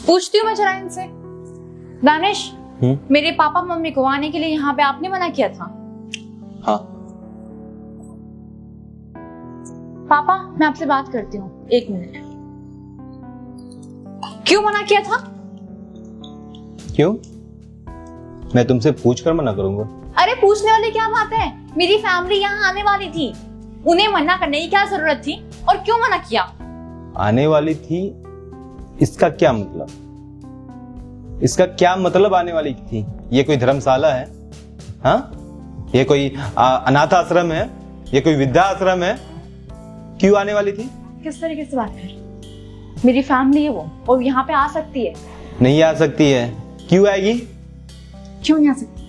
पूछती हूँ मैं जरा इनसे। दानिश, मेरे पापा मम्मी को आने के लिए यहाँ पे आपने मना किया था। हाँ। पापा, मैं आपसे बात करती हूँ, 1 मिनट। क्यों मना किया था? क्यों? मैं तुमसे पूछकर मना करूंगा? अरे पूछने वाली क्या बात है, मेरी फैमिली यहाँ आने वाली थी, उन्हें मना करने की क्या जरूरत थी और क्यों मना किया? आने वाली थी, इसका क्या मतलब? इसका क्या मतलब आने वाली थी? ये कोई धर्मशाला है? हाँ? ये कोई अनाथ आश्रम है? ये कोई वृद्धा आश्रम है? क्यों आने वाली थी? किस तरीके से बात कर रही? मेरी फैमिली है वो, और यहाँ पे आ सकती है। नहीं आ सकती है। क्यों आएगी? क्यों नहीं आ सकती?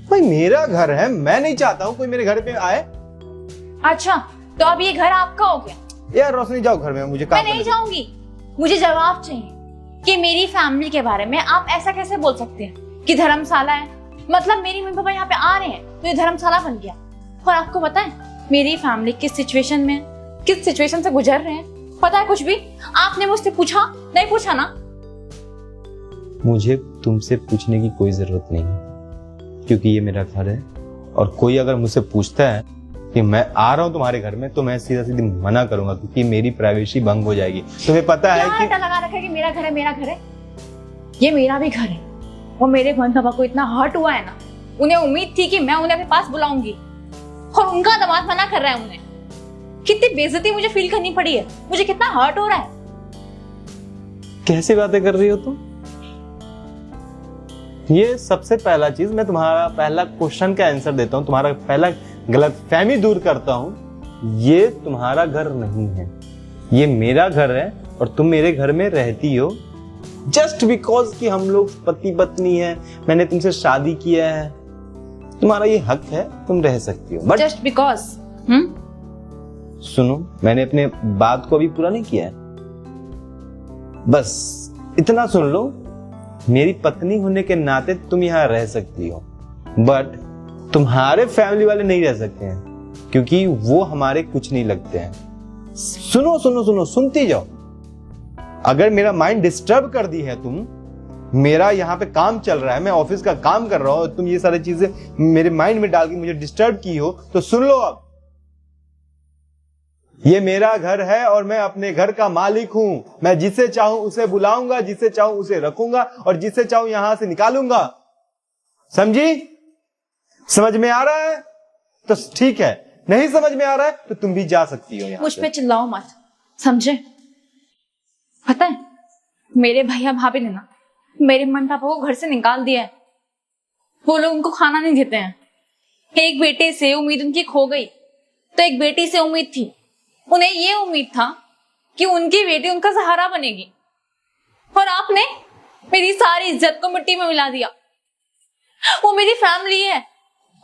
भाई मेरा घर है, मैं नहीं चाहता हूँ कोई मेरे घर पे आए। अच्छा, तो अब ये घर आपका हो गया? यार रोशनी, जाओ घर में, मुझे काम मैं नहीं जाऊंगी। मुझे जवाब चाहिए कि मेरी फैमिली के बारे में आप ऐसा कैसे बोल सकते हैं कि धर्मशाला है। मतलब मेरी मम्मी पापा यहाँ पे आ रहे हैं तो ये धर्मशाला बन गया। और आपको पता है मेरी फैमिली किस सिचुएशन में, किस सिचुएशन से गुजर रहे हैं? पता है कुछ भी? आपने मुझसे पूछा? नहीं पूछा ना? मुझे तुमसे पूछने की कोई जरूरत नहीं है, क्योंकि ये मेरा घर है। और कोई अगर मुझसे पूछता है कि मैं आ रहा हूँ तुम्हारे घर में, तो मैं सीधा सीधी मना करूंगा, क्योंकि मेरी प्राइवेसी भंग हो जाएगी। तुम्हें पता है कि लगा रखा है कि मेरा घर है, मेरा घर है। ये मेरा भी घर है। और मेरे मम्मी पापा को इतना हर्ट हुआ है ना, उन्हें उम्मीद थी कि मैं उन्हें अपने पास बुलाऊंगी, और उनका दामाद मना कर रहा है उन्हें। कितनी बेइज्जती मुझे फील करनी पड़ी है, मुझे कितना हर्ट हो रहा है। कैसी बातें कर रही हो तुम? ये सबसे पहला चीज, मैं तुम्हारा पहला क्वेश्चन का आंसर देता हूँ, तुम्हारा पहला गलतफहमी दूर करता हूँ। ये तुम्हारा घर नहीं है, ये मेरा घर है। और तुम मेरे घर में रहती हो जस्ट बिकॉज कि हम लोग पति पत्नी है, मैंने तुमसे शादी किया है, तुम्हारा ये हक है, तुम रह सकती हो। बट जस्ट बिकॉज सुनो, मैंने अपने बात को अभी पूरा नहीं किया है। बस इतना सुन लो, मेरी पत्नी होने के नाते तुम यहाँ रह सकती हो, बट तुम्हारे फैमिली वाले नहीं रह सकते हैं, क्योंकि वो हमारे कुछ नहीं लगते हैं। सुनो सुनो सुनो, सुनती जाओ। अगर मेरा माइंड डिस्टर्ब कर दी है तुम, मेरा यहाँ पे काम चल रहा है, मैं ऑफिस का काम कर रहा हूं, तुम ये सारी चीजें मेरे माइंड में डाल के मुझे डिस्टर्ब की हो, तो सुन लो। अब ये मेरा घर है और मैं अपने घर का मालिक हूं। मैं जिसे चाहूं उसे बुलाऊंगा, जिसे चाहूं उसे रखूंगा, और जिसे चाहूं यहां से निकालूंगा। समझी? समझ में आ रहा है तो ठीक है, नहीं समझ में आ रहा है तो तुम भी जा सकती हो। मुझ पे चिल्लाओ मत, समझे? पता है मेरे भैया भाभी ने ना मेरे मम्मी पापा को घर से निकाल दिया है। वो लोग उनको खाना नहीं देते हैं। एक बेटे से उम्मीद उनकी खो गई, तो एक बेटी से उम्मीद थी। उन्हें ये उम्मीद था कि उनकी बेटी उनका सहारा बनेगी, और आपने मेरी सारी इज्जत को मिट्टी में मिला दिया। वो मेरी फैमिली है,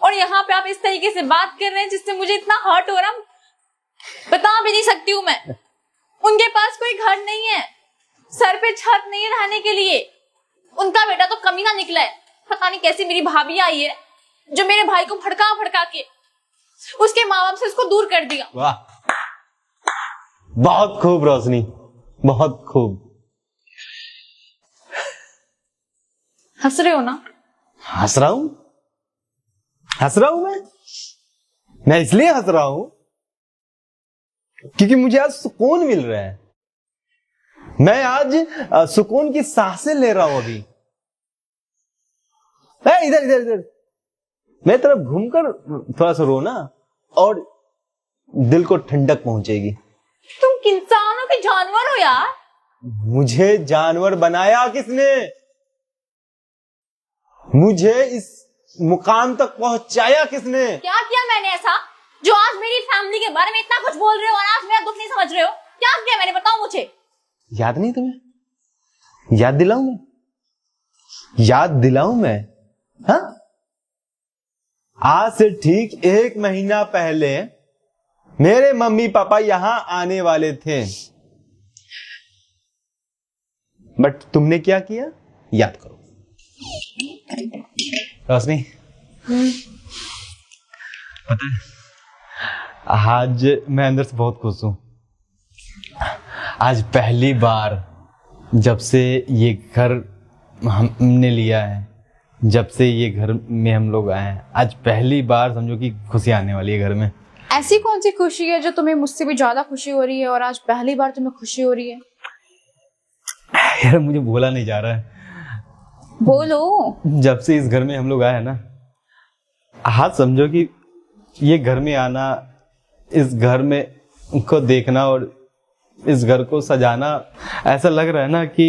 और यहाँ पे आप इस तरीके से बात कर रहे हैं जिससे मुझे इतना हर्ट हो रहा, बता भी नहीं सकती हूँ मैं। उनके पास कोई घर नहीं है, सर पे छत नहीं है रहने के लिए। उनका बेटा तो कमीना निकला है। पता नहीं कैसी मेरी भाभी आई है जो मेरे भाई को भड़का भड़का के उसके माँ बाप से उसको दूर कर दिया। वाह, बहुत खूब रोशनी, बहुत खूब। हंस रहे हो ना? हंस रहा हूं? हंस रहा हूं मैं इसलिए हंस रहा हूं क्योंकि मुझे आज सुकून मिल रहा है। मैं आज सुकून की सांसें ले रहा हूं। अभी इधर इधर इधर मेरी तरफ घूमकर थोड़ा सा रोना, और दिल को ठंडक पहुंचेगी। तुम इंसानों के जानवर हो यार। मुझे जानवर बनाया किसने? मुझे इस मुकाम तक पहुंचाया किसने? क्या किया मैंने ऐसा जो आज मेरी फैमिली के बारे में इतना कुछ बोल रहे हो और आज मेरा दुख नहीं समझ रहे हो? क्या किया मैंने, बताओ मुझे। याद नहीं तुम्हें? याद दिलाऊं मैं? याद दिलाऊं मैं? हाँ, आज से ठीक 1 महीना पहले मेरे मम्मी पापा यहां आने वाले थे, बट तुमने क्या किया? याद करो रोशनी। पता है, आज मैं अंदर से बहुत खुश हूं। आज पहली बार जब से ये घर हमने लिया है, जब से ये घर में हम लोग आए हैं, आज पहली बार समझो कि खुशी आने वाली है घर में। ऐसी कौन सी खुशी है जो तुम्हें मुझसे भी ज्यादा खुशी हो रही है और आज पहली बार तुम्हें खुशी हो रही है? यार मुझे बोला नहीं जा रहा है। बोलो। जब से इस घर में हम लोग आए हैं ना, आज समझो कि ये घर में आना, इस घर में को देखना और इस घर को सजाना, ऐसा लग रहा है ना कि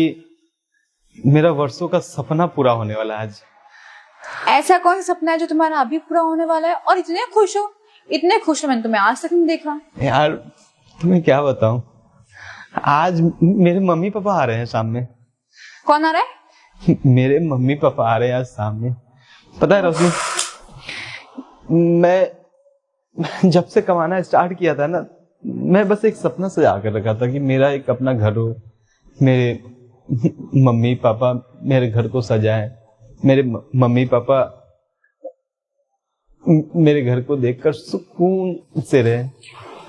मेरा वर्षों का सपना पूरा होने वाला है आज। ऐसा कौन सा सपना है जो तुम्हारा अभी पूरा होने वाला है और इतने खुश हो? इतने खुश हो मैंने तुम्हें आज तक नहीं देखा। यार तुम्हें क्या बताऊं, आज मेरे मम्मी पापा आ रहे हैं शाम में। कौन आ रहा है? मेरे मम्मी पापा आ रहे हैं आज शाम में। पता है रोशनी, मैं जब से कमाना स्टार्ट किया था ना, मैं बस एक सपना सजा कर रखा था कि मेरा एक अपना घर हो, मेरे मम्मी पापा मेरे घर को सजाएं, मेरे मम्मी पापा मेरे घर को देखकर सुकून से रहे।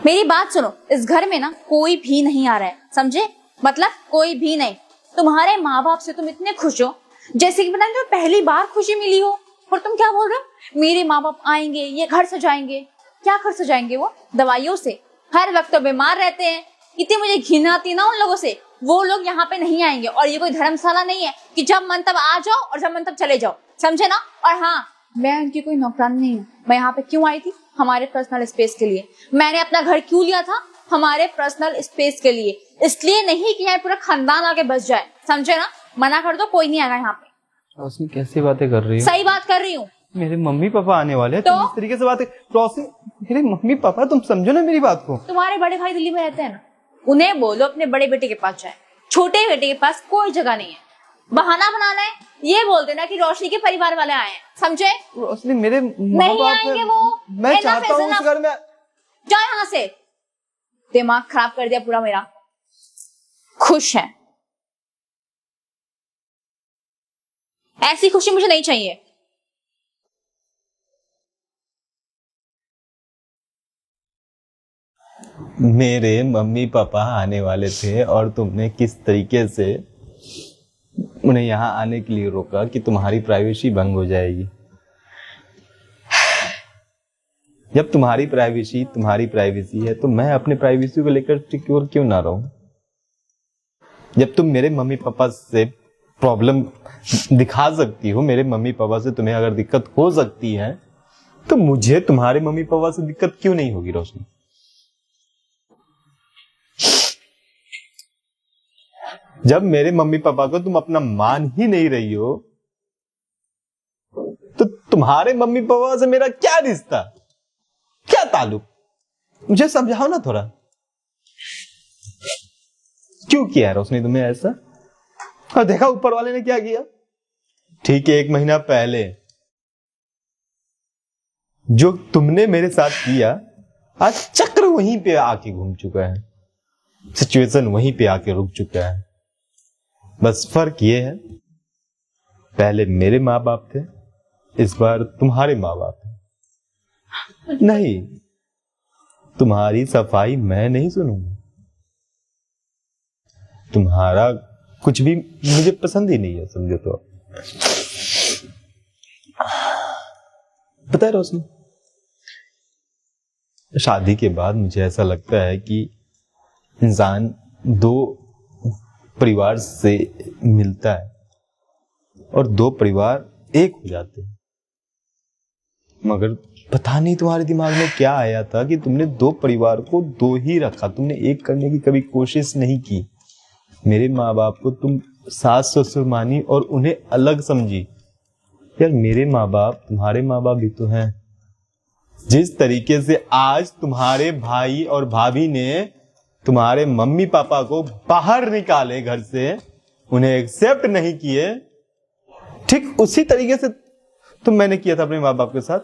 मेरी बात सुनो, इस घर में ना कोई भी नहीं आ रहा है, समझे? मतलब कोई भी नहीं। तुम्हारे माँ बाप से तुम इतने खुश हो जैसे कि पता नहीं तुम्हें पहली बार खुशी मिली हो, और तुम क्या बोल रहे हो मेरे माँ बाप आएंगे, ये घर सजाएंगे। क्या घर सजाएंगे? वो दवाइयों से हर वक्त तो बीमार रहते हैं। इतनी मुझे घिन आती ना उन लोगों से। वो लोग यहाँ पे नहीं आएंगे, और ये कोई धर्मशाला नहीं है कि जब मन तब आ जाओ और जब मन तब चले जाओ, समझे ना? और हाँ, मैं उनकी कोई नौकरानी नहीं हूँ। मैं यहाँ पे क्यों आई थी? हमारे पर्सनल स्पेस के लिए। मैंने अपना घर क्यों लिया था? हमारे पर्सनल स्पेस के लिए। इसलिए नहीं कि यहाँ पूरा खानदान आके बस जाए, समझे ना? मना कर दो, कोई नहीं आएगा यहाँ पे। रोशनी कैसी बातें कर रही हो? सही बात कर रही हूँ। मेरे मम्मी पापा आने वाले हैं, तो? तुम इस तरीके से बातें। रोशनी मेरे मम्मी पापा, तुम समझो ना मेरी बात को। तुम्हारे बड़े भाई दिल्ली में रहते हैं ना, उन्हें बोलो अपने बड़े बेटे के पास जाए। छोटे बेटे के पास कोई जगह नहीं है। बहाना बनाना है, ये बोल देना कि रोशनी के परिवार वाले आए हैं, समझे? रोशनी मेरे नहीं आएंगे वो। मैं चाहता हूँ उस घर में। जाओ यहाँ से। दिमाग खराब कर दिया पूरा मेरा। खुश है, ऐसी खुशी मुझे नहीं चाहिए। मेरे मम्मी पापा आने वाले थे और तुमने किस तरीके से उन्हें यहाँ आने के लिए रोका कि तुम्हारी प्राइवेसी भंग हो जाएगी। जब तुम्हारी प्राइवेसी है तो मैं अपने प्राइवेसी को लेकर सिक्योर क्यों ना रहूं? जब तुम मेरे मम्मी पापा से प्रॉब्लम दिखा सकती हो, मेरे मम्मी पापा से तुम्हें अगर दिक्कत हो सकती है, तो मुझे तुम्हारे मम्मी पापा से दिक्कत क्यों नहीं होगी रोशनी? जब मेरे मम्मी पापा को तुम अपना मान ही नहीं रही हो, तो तुम्हारे मम्मी पापा से मेरा क्या रिश्ता, क्या ताल्लुक? मुझे समझाओ ना थोड़ा। क्यों किया है रोशनी तुमने ऐसा? और देखा ऊपर वाले ने क्या किया। ठीक है, 1 महीना पहले जो तुमने मेरे साथ किया, आज चक्र वहीं पे आके घूम चुका है, सिचुएशन वहीं पे आके रुक चुका है। बस फर्क ये है, पहले मेरे माँ बाप थे, इस बार तुम्हारे माँ बाप हैं। नहीं, तुम्हारी सफाई मैं नहीं सुनूंगा। तुम्हारा कुछ भी मुझे पसंद ही नहीं है, समझो तो। पता है रोशनी, शादी के बाद मुझे ऐसा लगता है कि इंसान 2 परिवार से मिलता है और 2 परिवार एक हो जाते हैं। मगर पता नहीं तुम्हारे दिमाग में क्या आया था कि तुमने 2 परिवार को 2 ही रखा, तुमने एक करने की कभी कोशिश नहीं की। मेरे माँ बाप को तुम सास ससुर मानी और उन्हें अलग समझी। यार मेरे माँ बाप तुम्हारे माँ बाप भी तो हैं। जिस तरीके से आज तुम्हारे भाई और भाभी ने तुम्हारे मम्मी पापा को बाहर निकाले घर से, उन्हें एक्सेप्ट नहीं किए, ठीक उसी तरीके से तो मैंने किया था अपने माँ बाप के साथ।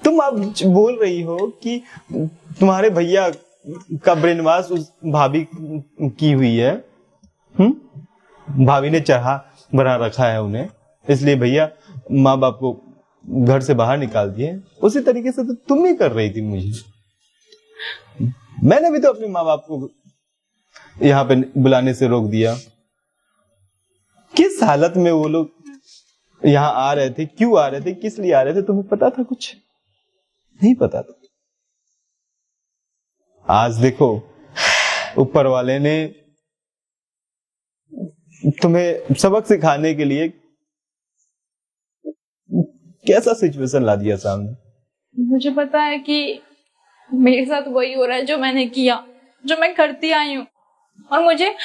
तुम अब बोल रही हो कि तुम्हारे भैया का ब्रेन वॉश उस भाभी की हुई है। भाभी ने चढ़ा बना रखा है उन्हें, इसलिए भैया माँ बाप को घर से बाहर निकाल दिए। उसी तरीके से तो तुम ही कर रही थी मुझे। मैंने भी तो अपने माँ बाप को यहाँ पे बुलाने से रोक दिया? किस हालत में वो लोग यहाँ आ रहे थे, क्यों आ रहे थे, किस लिए आ रहे थे, तुम्हें पता था? कुछ नहीं पता था। आज देखो ऊपर वाले ने तुम्हें सबक सिखाने के लिए कैसा सिचुएशन ला दिया सामने। मुझे पता है कि मेरे साथ वही हो रहा है जो मैंने किया, जो मैं करती आई हूँ, और मुझे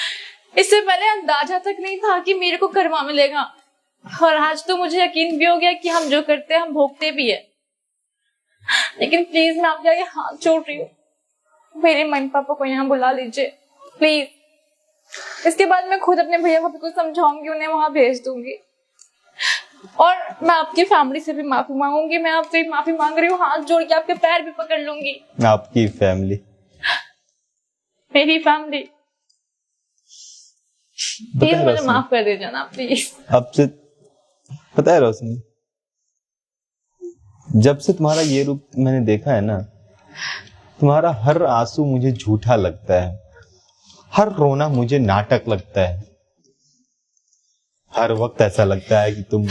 इससे पहले अंदाजा तक नहीं था कि मेरे को कर्मा मिलेगा। और आज तो मुझे यकीन भी हो गया कि हम जो करते हैं हम भोगते भी है। लेकिन प्लीज मैं आपके आगे हाथ जोड़ रही हूँ, मेरे मम्मी पापा को यहाँ बुला लीजिए प्लीज। इसके बाद मैं खुद अपने भैया भाभी को समझाऊंगी, उन्हें वहां भेज दूंगी, और मैं आपकी फैमिली से भी माफी मांगूंगी। मैं आपसे माफी मांग रही हूँ, हाथ जोड़ के आपके पैर भी पकड़ लूंगी। आपकी फैमिली? मेरी फैमिली। प्लीज मुझे माफ कर दीजिए ना प्लीज। आपसे पता है रोशनी, जब से तुम्हारा ये रूप मैंने देखा है ना, तुम्हारा हर आंसू मुझे झूठा लगता है, हर रोना मुझे नाटक लगता है। हर वक्त ऐसा लगता है कि तुम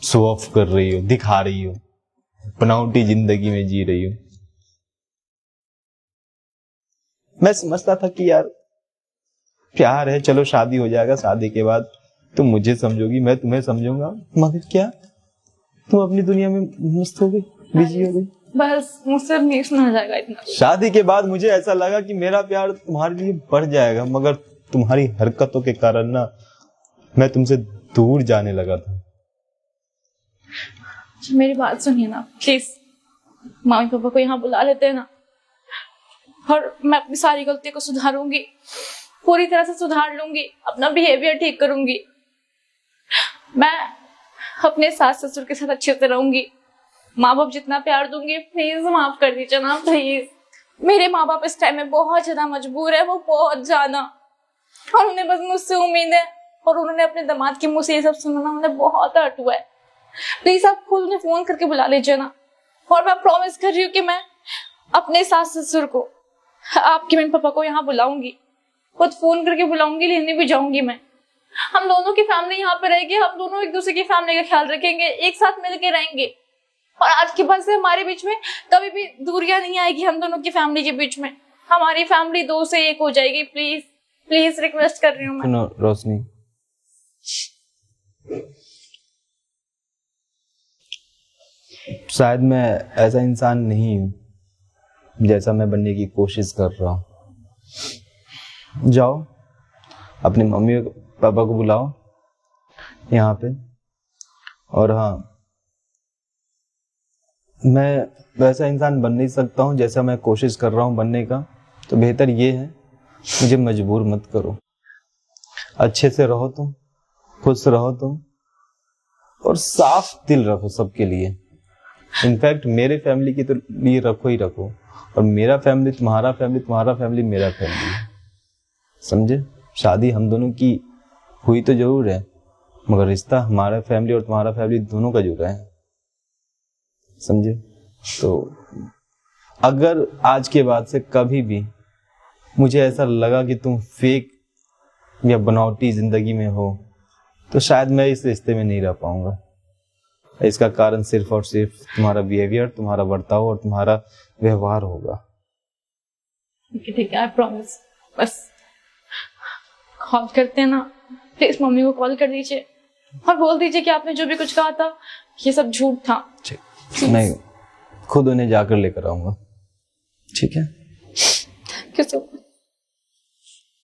शो ऑफ कर रही हो, दिखा रही हो, बनावटी जिंदगी में जी रही हो। मैं समझता था कि यार प्यार है, चलो शादी हो जाएगा, शादी के बाद तुम मुझे समझोगी, मैं तुम्हें समझूंगा, मगर क्या तुम अपनी दुनिया में मस्त हो गई, बिजी हो गई। बस मुझसे नहीं सुना जाएगा इतना। शादी के बाद मुझे ऐसा लगा कि मेरा प्यार तुम्हारे लिए बढ़ जाएगा, मगर तुम्हारी हरकतों के कारण ना मैं तुमसे दूर जाने लगा था। मेरी बात सुनिए ना प्लीज, मम्मी पापा को यहाँ बुला लेते हैं ना, और मैं अपनी सारी गलती को सुधारूंगी, पूरी तरह से सुधार लूंगी, अपना बिहेवियर ठीक करूंगी। मैं अपने सास ससुर के साथ अच्छे से रहूंगी, माँ बाप जितना प्यार दूंगी। प्लीज माफ कर दीजिए ना प्लीज। मेरे माँ बाप इस टाइम में बहुत ज्यादा मजबूर है, वो बहुत ज्यादा, और उन्हें बस मुझसे उम्मीद है, और उन्होंने अपने दामाद के मुंह से ये सब सुना ना, उन्हें बहुत हर्ट हुआ है। प्लीज आप खुद उन्हें फोन करके बुला लीजिए ना, और मैं प्रॉमिस कर रही हूँ कि मैं अपने सास ससुर को, आपके मम्मी पापा को यहाँ बुलाऊंगी, खुद फोन करके बुलाऊंगी, लेने भी जाऊंगी मैं। हम दोनों की फैमिली यहाँ पे रहेगी, हम दोनों एक दूसरे की फैमिली का ख्याल रखेंगे, एक साथ मिलके रहेंगे, और आज के बाद से हमारे बीच में कभी भी दूरियां नहीं आएगी। हम दोनों की फैमिली के बीच में हमारी फैमिली 2 से 1 हो जाएगी। प्लीज प्लीज रिक्वेस्ट कर रही हूँ मैं। रोशनी, शायद मैं ऐसा इंसान नहीं हूं जैसा मैं बनने की कोशिश कर रहा हूं। जाओ अपने मम्मी पापा को बुलाओ यहाँ पे, और हाँ, मैं वैसा इंसान बन नहीं सकता हूं जैसा मैं कोशिश कर रहा हूं बनने का, तो बेहतर ये है मुझे मजबूर मत करो। अच्छे से रहो तुम, खुश रहो तुम, और साफ दिल रखो सबके लिए। इनफैक्ट मेरे फैमिली के तो लिए रखो ही रखो, और मेरा फैमिली तुम्हारा फैमिली, तुम्हारा फैमिली मेरा फैमिली, समझे? शादी हम दोनों की हुई तो जरूर है, मगर रिश्ता हमारा फैमिली और तुम्हारा फैमिली दोनों का जुड़ा है, समझे? तो अगर आज के बाद से कभी भी मुझे ऐसा लगा कि तुम फेक या बनावटी जिंदगी में हो, तो शायद मैं इस रिश्ते में नहीं रह पाऊंगा। इसका कारण सिर्फ और सिर्फ तुम्हारा बिहेवियर, तुम्हारा बर्ताव और तुम्हारा व्यवहार होगा। ठीक है, आई प्रॉमिस। बस कॉल करते हैं ना, प्लीज मम्मी को कॉल कर दीजिए और बोल दीजिए कि आपने जो भी कुछ कहा था ये सब झूठ था। मैं खुद उन्हें जाकर लेकर आऊंगा, ठीक है? Thank you so much.